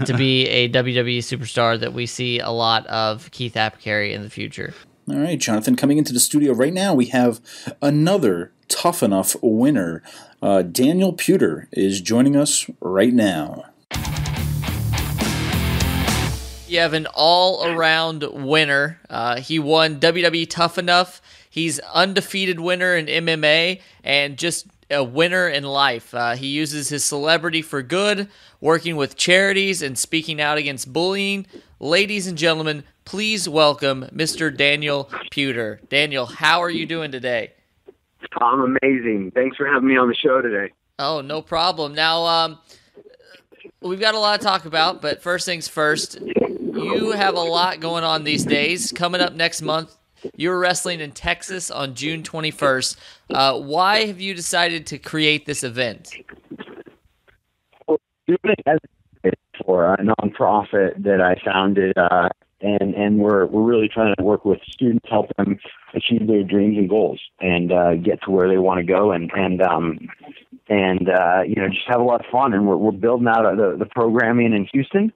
to be a WWE superstar, that we see a lot of Keith Apicary in the future. All right, Jonathan, coming into the studio right now, we have another Tough Enough winner. Daniel Puder is joining us right now. You have an all-around winner. He won WWE Tough Enough. He's undefeated winner in MMA and just a winner in life. He uses his celebrity for good, working with charities and speaking out against bullying. Ladies and gentlemen, please welcome Mr. Daniel Puder. Daniel, how are you doing today? I'm amazing. Thanks for having me on the show today. Oh, no problem. Now, we've got a lot to talk about, but first things first, you have a lot going on these days. Coming up next month, you're wrestling in Texas on June 21st. Why have you decided to create this event? Well, doing it as for a nonprofit that I founded, and we're really trying to work with students, help them achieve their dreams and goals, and get to where they want to go, and just have a lot of fun. And we're building out the programming in Houston,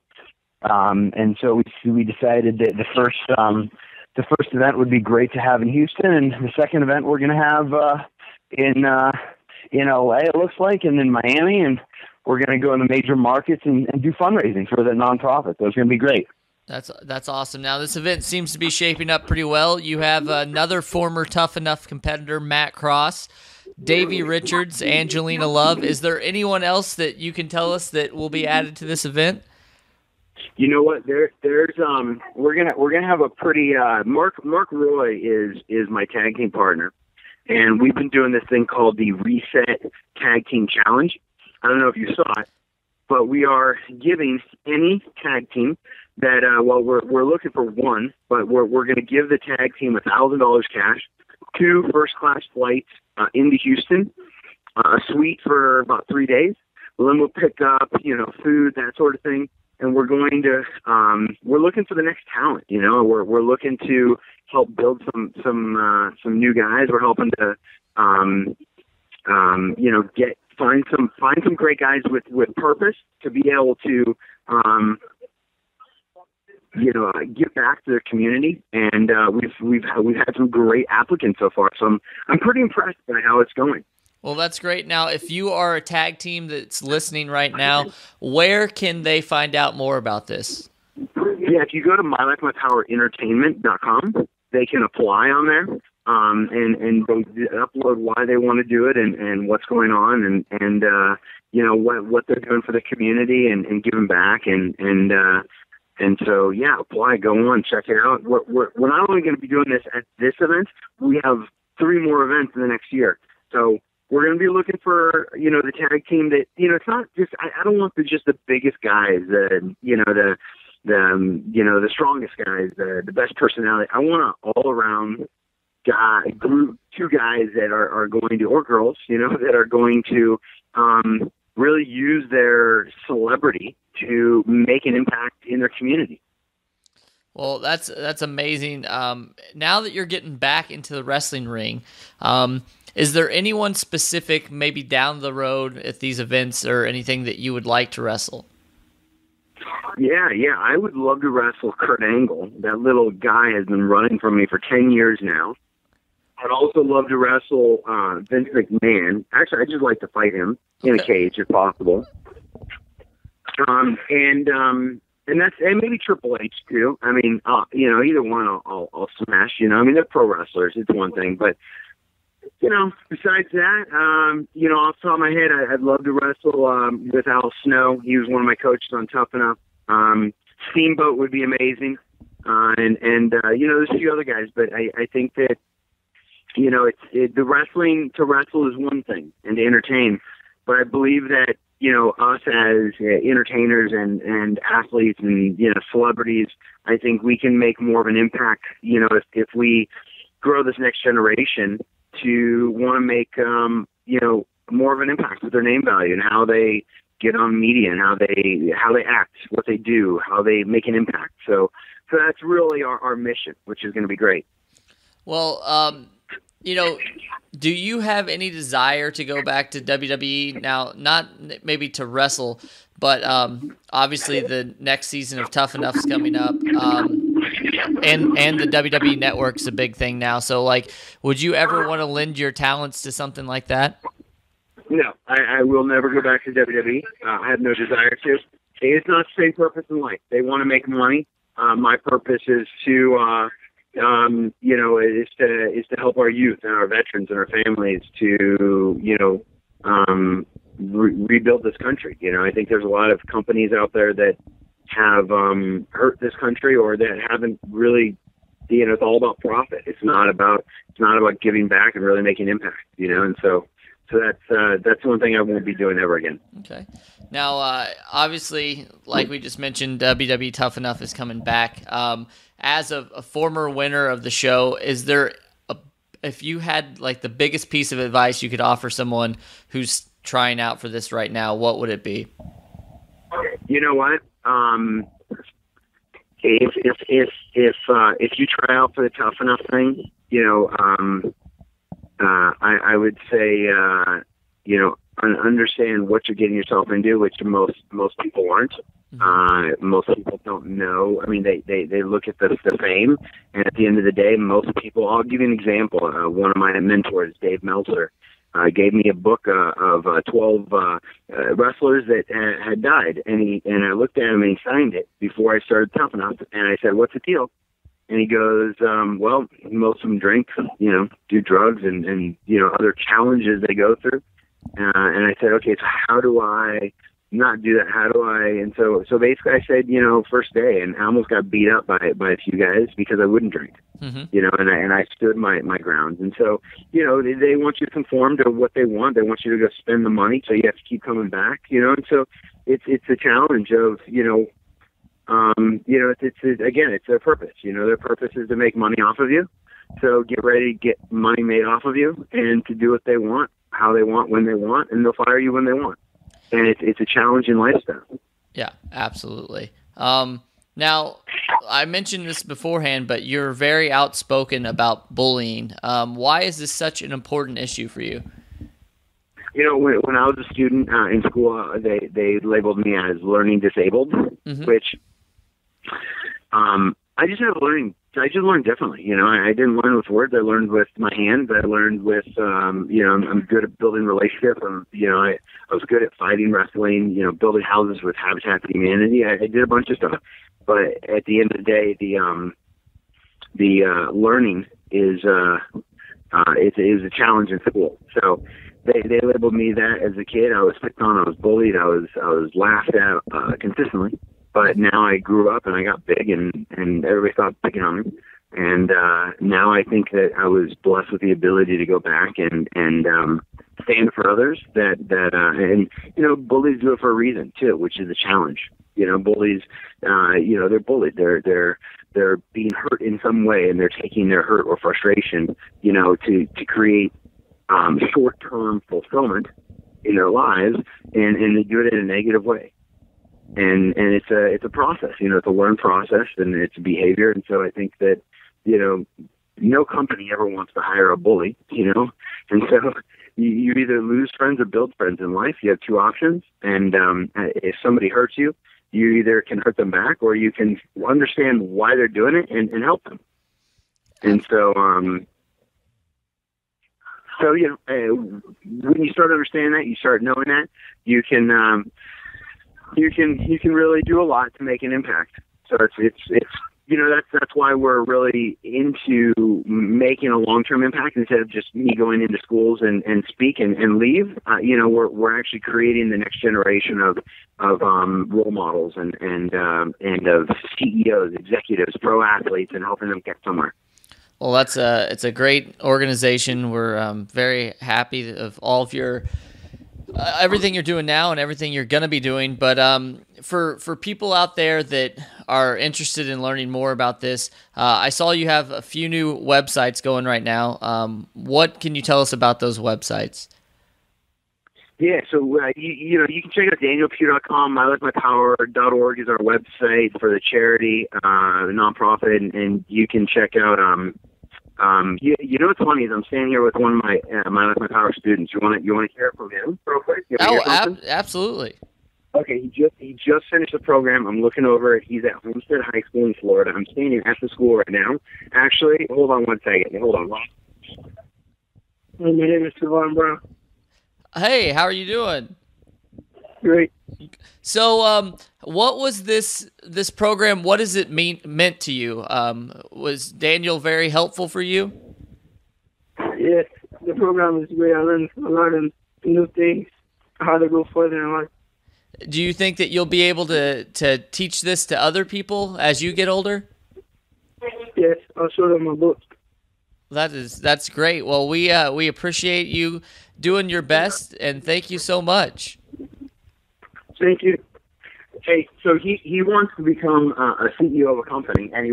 and so we decided that the first event would be great to have in Houston, and the second event we're going to have in LA, it looks like, and in Miami, and we're going to go in the major markets and do fundraising for the nonprofit. So it's going to be great. That's awesome. Now, this event seems to be shaping up pretty well. You have another former Tough Enough competitor, Matt Cross, Davey Richards, Angelina Love. Is there anyone else that you can tell us that will be added to this event? You know what? There's we're gonna have a pretty Mark Roy is my tag team partner, and we've been doing this thing called the Reset Tag Team Challenge. I don't know if you saw it, but we are giving any tag team that we're looking for one, but we're going to give the tag team $1,000 cash, 2 first-class flights into Houston, a suite for about 3 days. Then we'll pick up food, that sort of thing. And we're going to we're looking for the next talent. We're looking to help build some new guys. We're helping to find some great guys with purpose to be able to give back to their community. And we've had some great applicants so far. So I'm pretty impressed by how it's going. Well, that's great. Now, if you are a tag team that's listening right now, where can they find out more about this? Yeah, if you go to mylifemypowerentertainment.com, they can apply on there and upload why they want to do it and what's going on and what they're doing for the community and giving back and so yeah, apply, go on, check it out. We're not only going to be doing this at this event, we have 3 more events in the next year. So we're going to be looking for, the tag team that, it's not just, I don't want just the biggest guys, the strongest guys, the best personality. I want an all-around group, 2 guys that are going to, or girls, that are going to really use their celebrity to make an impact in their community. Well, that's amazing. Now that you're getting back into the wrestling ring, is there anyone specific, maybe down the road at these events or anything that you would like to wrestle? Yeah. I would love to wrestle Kurt Angle. That little guy has been running from me for 10 years now. I'd also love to wrestle Vince McMahon. Actually, I'd just like to fight him in a cage if possible. And maybe Triple H too. I mean, either one I'll smash. They're pro wrestlers. It's one thing, but besides that, off the top of my head, I'd love to wrestle with Al Snow. He was one of my coaches on Tough Enough. Steamboat would be amazing, and there's a few other guys, but I think that the wrestling to wrestle is one thing and to entertain, but I believe that us as entertainers and athletes and celebrities, I think we can make more of an impact. If we grow this next generation to want to make more of an impact with their name value and how they get on media and how they act, what they do, how they make an impact. So that's really our mission, which is going to be great. Well, do you have any desire to go back to WWE now? Not maybe to wrestle, but obviously the next season of Tough Enough is coming up. and the WWE Network's a big thing now. So, like, would you ever want to lend your talents to something like that? No, I will never go back to WWE. I have no desire to. It's not the same purpose in life. They want to make money. My purpose is to, is to help our youth and our veterans and our families to, rebuild this country. I think there's a lot of companies out there that have hurt this country or that haven't really. It's all about profit. It's not about giving back and really making impact. And so that's one thing I won't be doing ever again. Okay. Now, obviously, like we just mentioned, WWE Tough Enough is coming back. As a former winner of the show, is there, if you had like the biggest piece of advice you could offer someone who's trying out for this right now, what would it be? You know what? If you try out for the Tough Enough thing, I would say, understand what you're getting yourself into, which most people aren't. Most people don't know. I mean, they look at the fame, and at the end of the day, most people. I'll give you an example. One of my mentors, Dave Meltzer, gave me a book of 12 wrestlers that had died, and I looked at him and he signed it before I started Tough Enough, and I said, "What's the deal?" And he goes, well, most of them drink, do drugs and other challenges they go through. And I said, okay, so how do I not do that? How do I? And so basically I said, first day, and I almost got beat up by a few guys because I wouldn't drink, and I stood my ground. And so, they want you to conform to what they want. They want you to go spend the money. So you have to keep coming back, and so it's a challenge of, it's their purpose. Their purpose is to make money off of you. So get ready to get money made off of you and to do what they want, how they want, when they want, and they'll fire you when they want. And it's a challenging lifestyle. Yeah, absolutely. Now, I mentioned this beforehand, but you're very outspoken about bullying. Why is this such an important issue for you? When I was a student in school, they labeled me as learning disabled, which I just learned differently. I didn't learn with words. I learned with my hands. I learned with, I'm good at building relationships. I was good at fighting, wrestling, building houses with Habitat for Humanity. I did a bunch of stuff. But at the end of the day, the learning is a challenge in school. So they labeled me that as a kid. I was picked on. I was bullied. I was laughed at consistently. But now I grew up and I got big and everybody stopped picking on me. And now I think that I was blessed with the ability to go back and stand for others and bullies do it for a reason too, which is a challenge. Bullies, they're bullied. They're being hurt in some way and they're taking their hurt or frustration, to create short-term fulfillment in their lives and they do it in a negative way. And it's a process, it's a learned process and it's a behavior. And so I think that, no company ever wants to hire a bully, and so you either lose friends or build friends in life. You have two options. And if somebody hurts you, you either can hurt them back or you can understand why they're doing it and help them. And so, when you start understanding that, you start knowing that, you can really do a lot to make an impact. So it's that's why we're really into making a long-term impact instead of just me going into schools and speak and leave. We're actually creating the next generation of role models and of CEOs, executives, pro athletes, and helping them get somewhere. Well, it's a great organization. We're very happy of all of your everything you're doing now and everything you're going to be doing. But for people out there that are interested in learning more about this, I saw you have a few new websites going right now. What can you tell us about those websites? Yeah, so you can check out danielpuder.com. MyLifeMyPower.org is our website for the charity, the nonprofit, and you can check out. What's funny is I'm standing here with one of my My Life My Power students. You want to hear from him real quick? Absolutely. Okay, he just finished the program. I'm looking over it. He's at Homestead High School in Florida. I'm standing at the school right now. Actually, hold on one second. Hold on. My name is Savon Brown. Hey, how are you doing? Great. So, what was this program? What does it meant to you? Was Daniel very helpful for you? Yes, the program is great. I learned a lot of new things, how to go further in life. Do you think that you'll be able to teach this to other people as you get older? Yes, I'll show them my book. That's great. Well, we appreciate you doing your best, and thank you so much. Thank you. Hey, so he wants to become a CEO of a company, and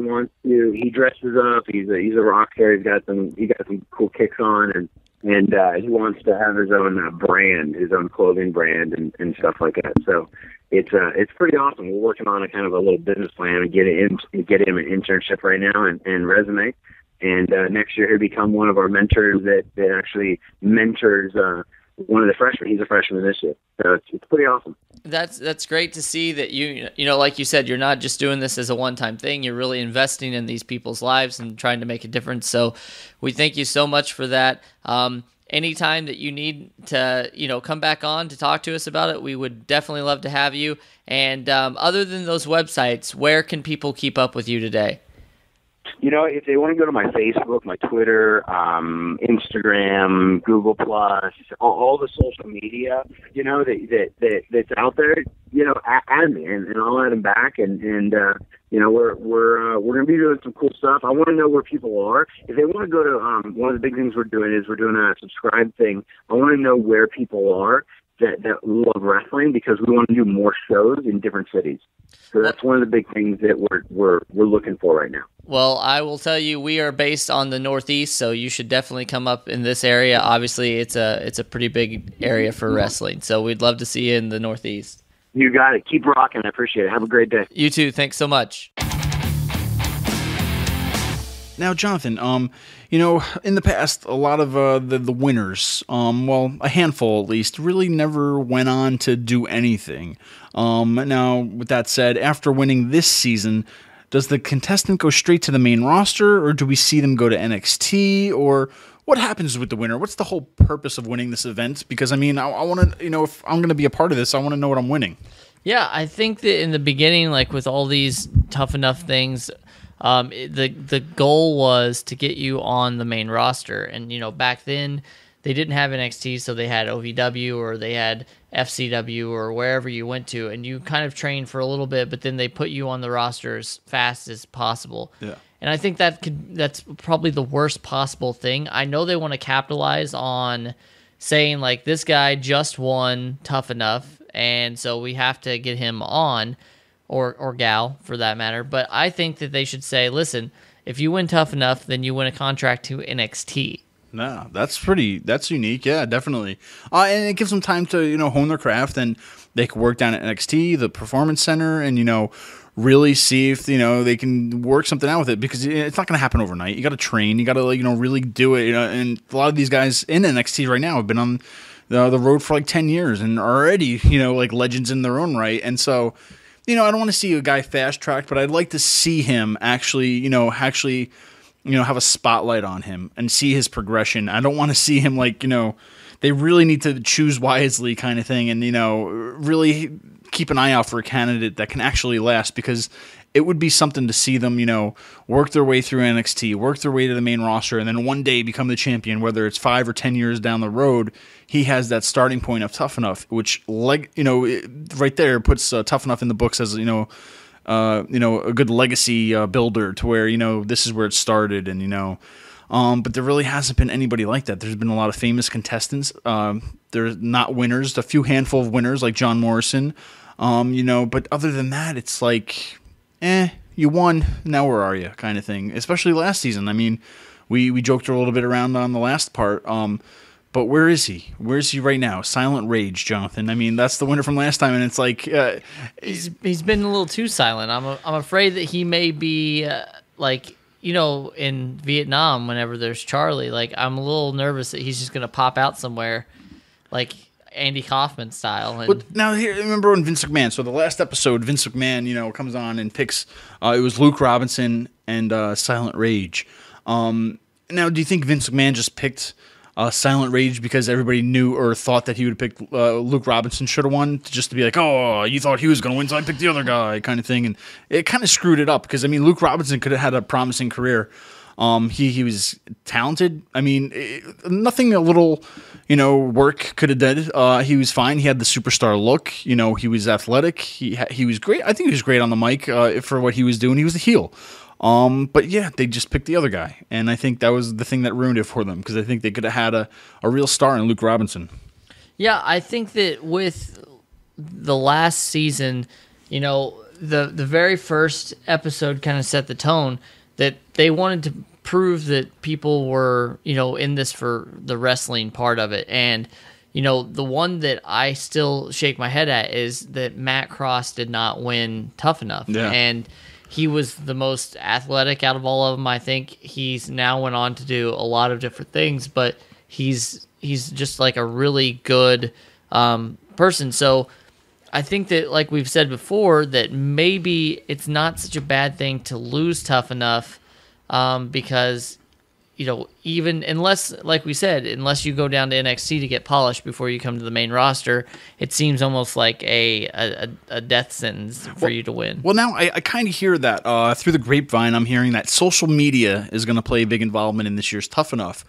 he dresses up. He's a rock star. He got some cool kicks on, and he wants to have his own brand, his own clothing brand, and stuff like that. So it's pretty awesome. We're working on a kind of a little business plan and get him an internship right now and resume. And next year he'll become one of our mentors that actually mentors one of the freshmen. He's a freshman this year, so it's pretty awesome. That's great to see that you know, like you said, you're not just doing this as a one-time thing. You're really investing in these people's lives and trying to make a difference. So we thank you so much for that. Anytime that you need to, come back on to talk to us about it, we would definitely love to have you. And other than those websites, where can people keep up with you today? If they want to go to my Facebook, my Twitter, Instagram, Google Plus, all the social media, that's out there, add me and I'll add them back. And we're going to be doing some cool stuff. I want to know where people are. If they want to go to, one of the big things we're doing a subscribe thing. I want to know where people are that love wrestling, because we want to do more shows in different cities. So that's one of the big things that we're looking for right now. Well, I will tell you, we are based on the Northeast, so you should definitely come up in this area. Obviously, it's a pretty big area for wrestling, so we'd love to see you in the Northeast. You got it. Keep rocking. I appreciate it. Have a great day. You too. Thanks so much. Now, Jonathan, in the past, a lot of the winners, a handful at least, really never went on to do anything. Now, with that said, after winning this season, does the contestant go straight to the main roster, or do we see them go to NXT, or what happens with the winner? What's the whole purpose of winning this event? Because, I want to, if I'm going to be a part of this, I want to know what I'm winning. Yeah, I think that in the beginning, like with all these Tough Enough things, the goal was to get you on the main roster. And, back then they didn't have NXT, so they had OVW or they had FCW or wherever you went to, and you kind of trained for a little bit, but then they put you on the roster as fast as possible. Yeah. And I think that's probably the worst possible thing. I know they want to capitalize on saying, like, this guy just won Tough Enough, and so we have to get him on, or gal for that matter. But I think that they should say, listen, if you win Tough Enough, then you win a contract to NXT. No, that's unique. Yeah, definitely. And it gives them time to, hone their craft, and they can work down at NXT, the Performance Center, and, really see if, they can work something out with it, because it's not going to happen overnight. You got to train. You got to, really do it. And a lot of these guys in NXT right now have been on the road for like 10 years and are already, like legends in their own right. And so, I don't want to see a guy fast-tracked, but I'd like to see him actually have a spotlight on him and see his progression. I don't want to see him they really need to choose wisely kind of thing, and, really keep an eye out for a candidate that can actually last, because it would be something to see them, work their way through NXT, work their way to the main roster, and then one day become the champion, whether it's 5 or 10 years down the road. He has that starting point of Tough Enough, which, right there puts Tough Enough in the books as, a good legacy builder, to where, this is where it started, and, but there really hasn't been anybody like that. There's been a lot of famous contestants. There's not winners, a few handful of winners like John Morrison, but other than that, it's like, you won, now where are you, kind of thing, especially last season. I mean, we joked a little bit around on the last part, but where is he? Where is he right now? Silent Rage, Jonathan. I mean, that's the winner from last time, and it's like he's been a little too silent. I'm afraid that he may be in Vietnam whenever there's Charlie. Like, I'm a little nervous that he's just gonna pop out somewhere. Like, Andy Kaufman style. And But now here, remember when Vince McMahon? So the last episode, Vince McMahon, comes on and picks. It was Luke Robinson and Silent Rage. Now, do you think Vince McMahon just picked Silent Rage because everybody knew or thought that he would pick Luke Robinson should have won, just to be like, oh, you thought he was going to win, so I picked the other guy, kind of thing, and it kind of screwed it up because Luke Robinson could have had a promising career. He was talented. Nothing a little, work could have did. He was fine. He had the superstar look. He was athletic. He was great. I think he was great on the mic for what he was doing. He was a heel. But yeah, they just picked the other guy, and I think that was the thing that ruined it for them because I think they could have had a real star in Luke Robinson. Yeah, I think that with the last season, the very first episode kind of set the tone that they wanted to prove that people were, in this for the wrestling part of it. And, the one that I still shake my head at is that Matt Cross did not win Tough Enough. Yeah. And he was the most athletic out of all of them. I think he's now went on to do a lot of different things, but he's just like a really good person. So I think that, like we've said before, that maybe it's not such a bad thing to lose Tough Enough because, even unless, like we said, unless you go down to NXT to get polished before you come to the main roster, it seems almost like a death sentence for you to win. Well, now I kind of hear that through the grapevine. I'm hearing that social media is going to play a big involvement in this year's Tough Enough.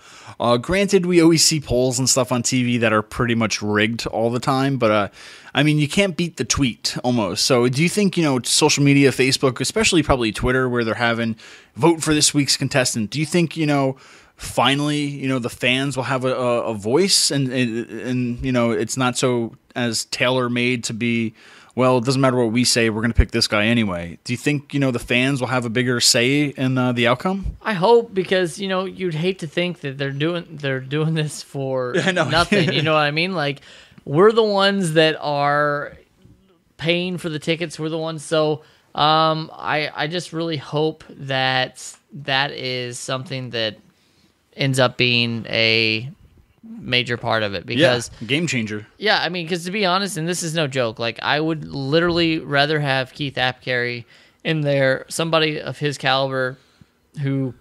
Granted, we always see polls and stuff on TV that are pretty much rigged all the time, but you can't beat the tweet almost. So do you think, social media, Facebook, especially probably Twitter, where they're having vote for this week's contestant, do you think, finally, the fans will have a voice and it's not so as tailor-made to be, well, it doesn't matter what we say, we're going to pick this guy anyway. Do you think, the fans will have a bigger say in the outcome? I hope, because, you'd hate to think that they're doing this for nothing. You know what I mean? Like, we're the ones that are paying for the tickets. We're the ones. So I just really hope that is something that ends up being a major part of it, because game changer. Yeah, because to be honest, and this is no joke, like I would literally rather have Keith Apicary in there, somebody of his caliber who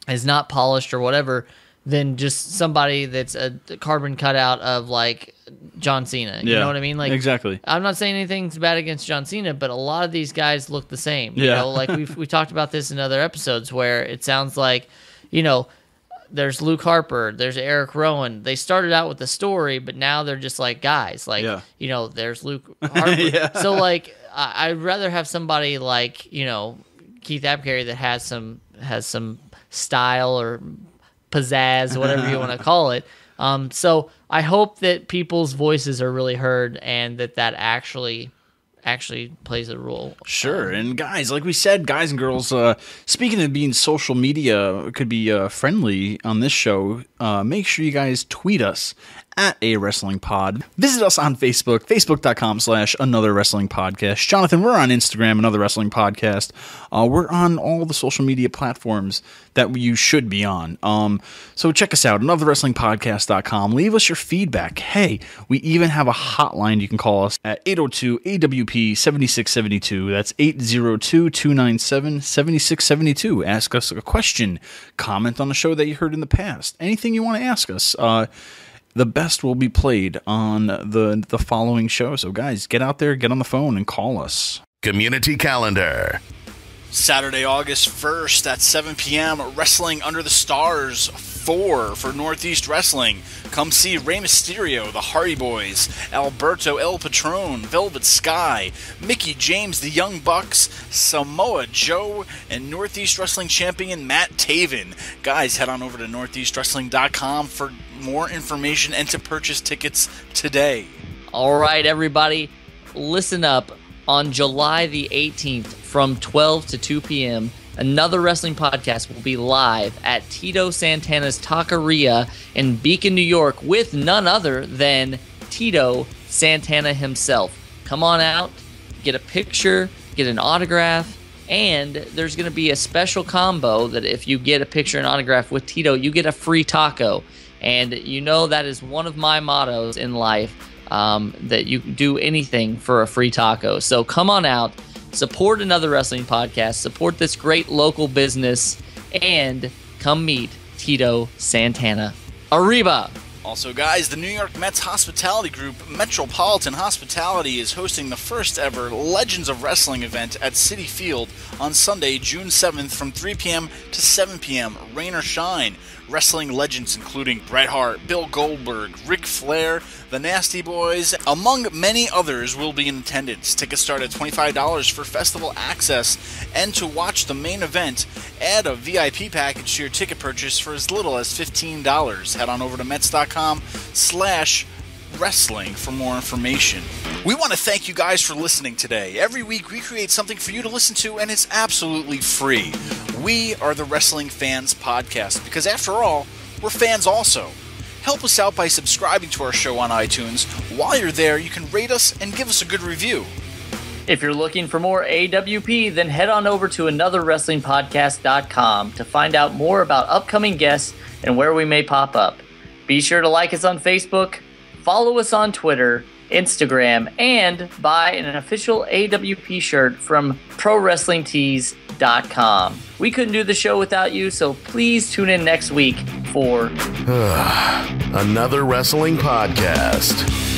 is not polished or whatever, than just somebody that's a carbon cutout of like John Cena. You know what I mean? Like, exactly. I'm not saying anything's bad against John Cena, but a lot of these guys look the same. Like we talked about this in other episodes where it sounds like, there's Luke Harper, there's Eric Rowan. They started out with the story, but now they're just like guys. Like, there's Luke Harper. So like, I'd rather have somebody like, Keith Apicary that has some style or pizzazz, whatever you want to call it. So I hope that people's voices are really heard and that actually plays a role. Sure. And guys, like we said, guys and girls, speaking of being social media could be friendly on this show, make sure you guys tweet us at A Wrestling Pod. Visit us on Facebook, facebook.com/Another Wrestling Podcast. Jonathan, we're on Instagram, Another Wrestling Podcast. We're on all the social media platforms that you should be on. So check us out, anotherwrestlingpodcast.com. Leave us your feedback. Hey, we even have a hotline you can call us at 802-AWP-7672. That's 802-297-7672. Ask us a question, comment on a show that you heard in the past. Anything you want to ask us. The best will be played on the following show. So, guys, get out there, get on the phone, and call us. Community calendar. Saturday, August 1st at 7 p.m., Wrestling Under the Stars 4 for Northeast Wrestling. Come see Rey Mysterio, the Hardy Boys, Alberto El Patron, Velvet Sky, Mickey James, the Young Bucks, Samoa Joe, and Northeast Wrestling Champion Matt Taven. Guys, head on over to northeastwrestling.com for more information and to purchase tickets today. All right, everybody, listen up. On July the 18th from 12 to 2 p.m., Another Wrestling Podcast will be live at Tito Santana's Taqueria in Beacon, New York, with none other than Tito Santana himself. Come on out, get a picture, get an autograph, and there's going to be a special combo that if you get a picture and autograph with Tito, you get a free taco. And you know that is one of my mottos in life, that you can do anything for a free taco. So come on out, support another wrestling podcast, support this great local business, and come meet Tito Santana. Arriba! Also, guys, the New York Mets hospitality group, Metropolitan Hospitality, is hosting the first ever Legends of Wrestling event at Citi Field on Sunday, June 7th from 3 p.m. to 7 p.m., rain or shine. Wrestling legends including Bret Hart, Bill Goldberg, Ric Flair, the Nasty Boys, among many others will be in attendance. Tickets start at $25 for festival access, and to watch the main event, add a VIP package to your ticket purchase for as little as $15. Head on over to Mets.com/wrestling for more information. We want to thank you guys for listening today. Every week we create something for you to listen to, and it's absolutely free. We are the Wrestling Fans Podcast, because after all, we're fans also. Help us out by subscribing to our show on iTunes. While you're there, you can rate us and give us a good review. If you're looking for more AWP, then head on over to anotherwrestlingpodcast.com to find out more about upcoming guests and where we may pop up. Be sure to like us on Facebook, follow us on Twitter, Instagram, and buy an official AWP shirt from ProWrestlingTees.com. We couldn't do the show without you, so please tune in next week for Another Wrestling Podcast.